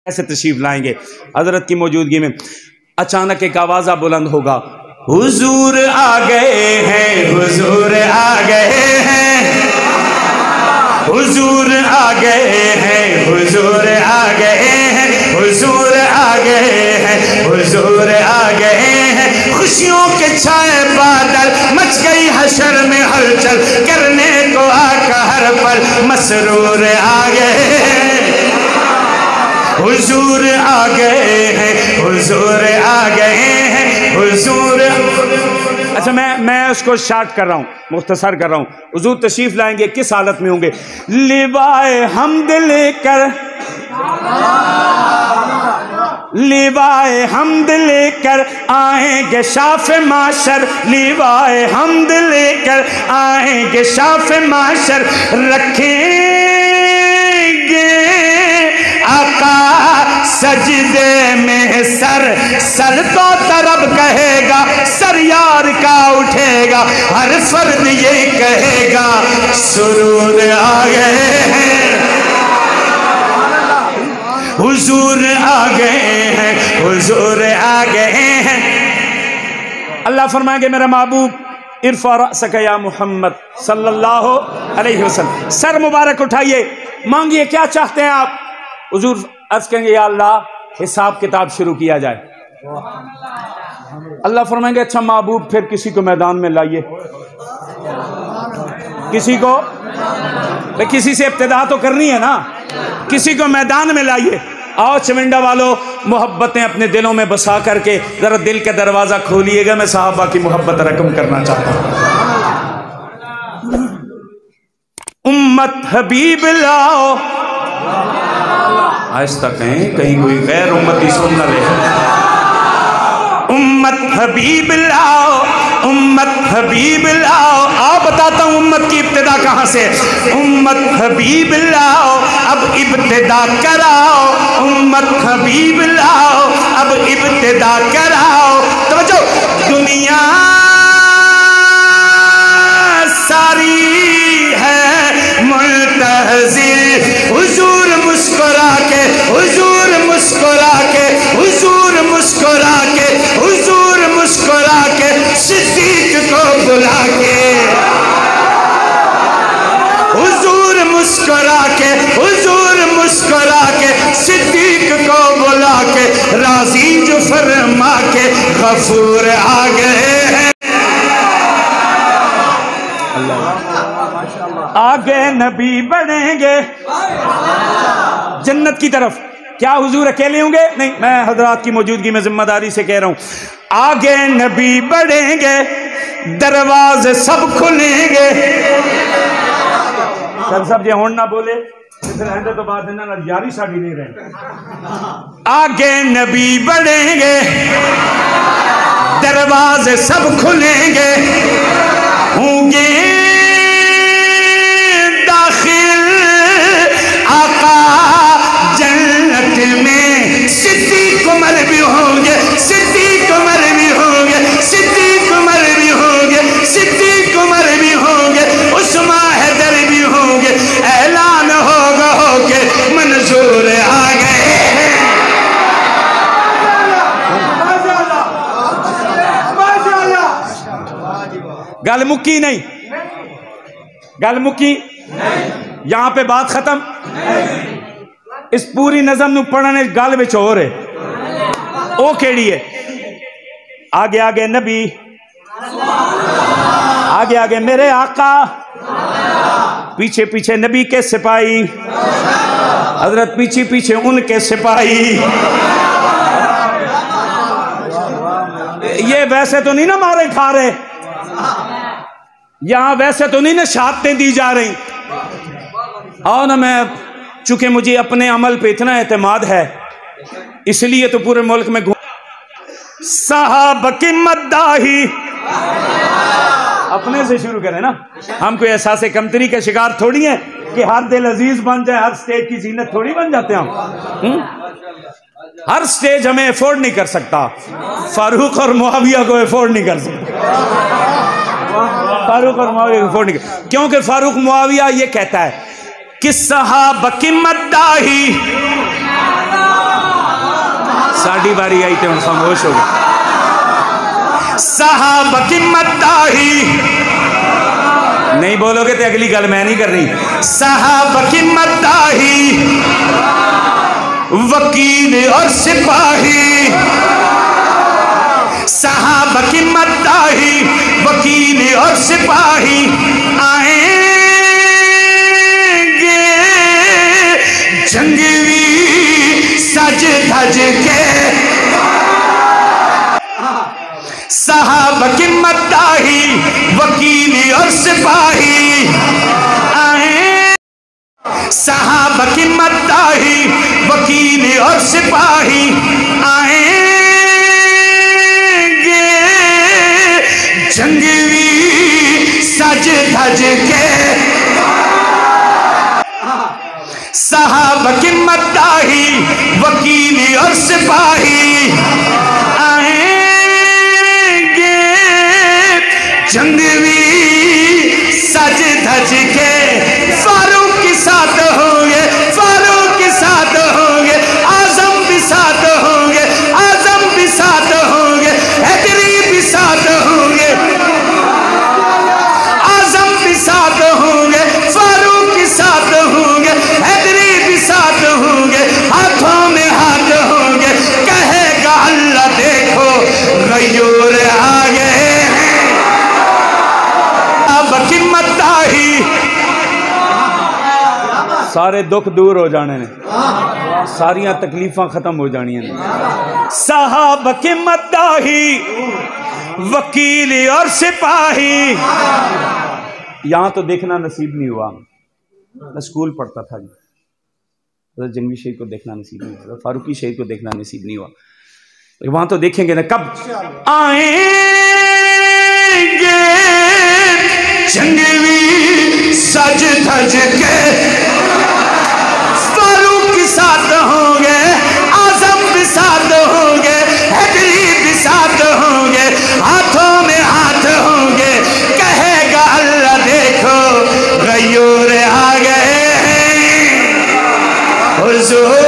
ऐसे तशरीफ लाएंगे। हजरत की मौजूदगी में अचानक एक आवाज़ा बुलंद होगा, हुजूर आ गए हैं, हुजूर आ गए हैं, हुजूर आ गए हैं, हुजूर आ गए हैं, हुजूर आ गए हैं, हुजूर आ गए हैं। खुशियों के छाए बादल, मच गई हशर में हलचल, करने को आका हर पल मसरूर आ गए हैं, हुजूर आ गए हैं, हुजूर आ गए हैं, हुजूर। अच्छा मैं उसको शार्ट कर रहा हूँ, मुख्तसर कर रहा हूँ। हुजूर तशरीफ लाएंगे, किस हालत में होंगे? लिवाए हमद लेकर, लिवाए हमद लेकर आएंगे शाफ़े माशर, लिवाए हमद लेकर आएंगे शाफ़े माशर, रखेंगे आका सजदे में सर, सर तो तरब कहेगा, सर यार का उठेगा, हर फर्द ये कहेगा सुरूर आ गए हैं, हुजूर आ गए हैं, हुजूर आ गए हैं। अल्लाह फरमाएंगे मेरा महबूब इरफा रअसक या मोहम्मद सल्लल्लाहु अलैहि वसल्लम, सर मुबारक उठाइए, मांगिए क्या चाहते हैं आप। हुजूर अर्ज करेंगे या अल्लाह हिसाब किताब शुरू किया जाए। अल्लाह फरमाएंगे अच्छा महबूब फिर किसी को मैदान में लाइए, किसी को, किसी से इब्तिदा तो करनी है ना, किसी को मैदान में लाइए। आओ चमिंडा वालों, मोहब्बतें अपने दिलों में बसा करके जरा दिल का दरवाजा खोलिएगा, मैं साहबा की मोहब्बत रकम करना चाहता हूं। उम्मत हबीब लाओ, आहिस्ता कहें कहीं कोई गैर उम्मती सुन न ले। उम्मत हबीब लाओ, उम्मत हबीब लाओ, आओ बताता हूँ उम्मत की इब्तिदा कहाँ से। उम्मत हबीब लाओ अब इब्तिदा कराओ, उम्मत हबीब लाओ अब इब्तिदा कराओ। तवज्जो, दुनिया सारी है मुल्तज़िर, हुजूर मुस्कुरा के, हुजूर मुस्कुरा के, हुजूर मुस्कुरा के, हुजूर मुस्कुरा के, सिद्दीक को बुला के, हुजूर मुस्कुरा के, हुजूर मुस्कुरा के, सिद्दीक को बुला के, राज़ी जो फरमा के गफूर आ गए हैं। आगे नबी बढ़ेंगे जन्नत की तरफ। क्या हुजूर अकेले होंगे? नहीं, मैं हजरात की मौजूदगी में जिम्मेदारी से कह रहा हूं, आगे नबी बढ़ेंगे, दरवाजे सब खुलेंगे। सब जे होना बोले तो बात यारी साड़ी नहीं रहे। आगे नबी बढ़ेंगे, दरवाजे सब खुलेंगे, होंगे में सिद्दीक उमर भी होंगे, सिद्दीक उमर भी होंगे, सिद्दीक उमर भी होंगे, सिद्दीक उमर भी होंगे, उस्मान हैदर भी होंगे। ऐलान होगा होके मंजूर आ गए हैं। गल मुक्की नहीं, गल मुक्की यहां पे बात खत्म। इस पूरी नज़म नू पढ़ने गल विच होर है, ओ केड़ी है? आगे आगे नबी, आगे आगे मेरे आका, पीछे पीछे नबी के सिपाही, हजरत पीछे पीछे उनके सिपाही। ये वैसे तो नहीं ना मारे खा रहे, यहां वैसे तो नहीं ना शहादतें दी जा रही। आओ ना, मैं चूंकि मुझे अपने अमल पे इतना एतमाद है इसलिए तो पूरे मुल्क में साहब की मद्दाही अपने से शुरू करें ना। हम कोई एहसास कमतरी के शिकार थोड़ी है कि हर दिल अजीज बन जाए, हर स्टेज की जीनत थोड़ी बन जाते हैं हम। हर स्टेज हमें अफोर्ड नहीं कर सकता, फारूक और मुआविया को अफोर्ड नहीं कर सकता, फारूक और मुआविया को अफोर्ड नहीं कर, क्योंकि फारूक मुआविया ये कहता है कि सहाबा की मद्दाही साड़ी बारी आई तो हम खामोश हो गए। सहाबा की मद्दाही, नहीं बोलोगे तो अगली गल मैं नहीं करनी। सहाबा की मद्दाही, वकील और सिपाही, सहाबा की मद्दाही, वकील और सिपाही आएंगे जंगवी सज धज के। सहाबा की मद्दाही, वकील और सिपाही आए, सहाबा की मद्दाही, वकील और सिपाही आएंगे जंगवी सज धज के। सहाबा की मद्दाही, वकील और सिपाही जंगवी सज धज के। फारूक के साथ होंगे, फारूक के साथ होंगे, आजम भी साथ होंगे, आजम भी साथ होंगे, हैदरी भी साथ होंगे, आजम भी साथ होंगे, फारूक के साथ होंगे, हैदरी भी साथ होंगे, हाथों में हाथ होंगे। कहेगा अल्लाह देखो गयूर आ गए। की मद्दाही, सारे दुख दूर हो जाने ने, सारियां तकलीफां खत्म हो जानियां ने। साहब की मद्दाही, वकील और सिपाही। यहां तो देखना नसीब नहीं हुआ। मैं स्कूल पढ़ता था जी, जंगवी शहीद को देखना नसीब नहीं हुआ, फारूकी शहीद को देखना नसीब नहीं हुआ। वहां तो देखेंगे ना, कब आएंगे जंगवी सज धज के। फारूक के साथ होंगे, आजम भी साथ होंगे, हैदरी भी साथ होंगे, हाथों में हाथ होंगे। कहेगा अल्लाह देखो गयूर आ गए हैं हुजूर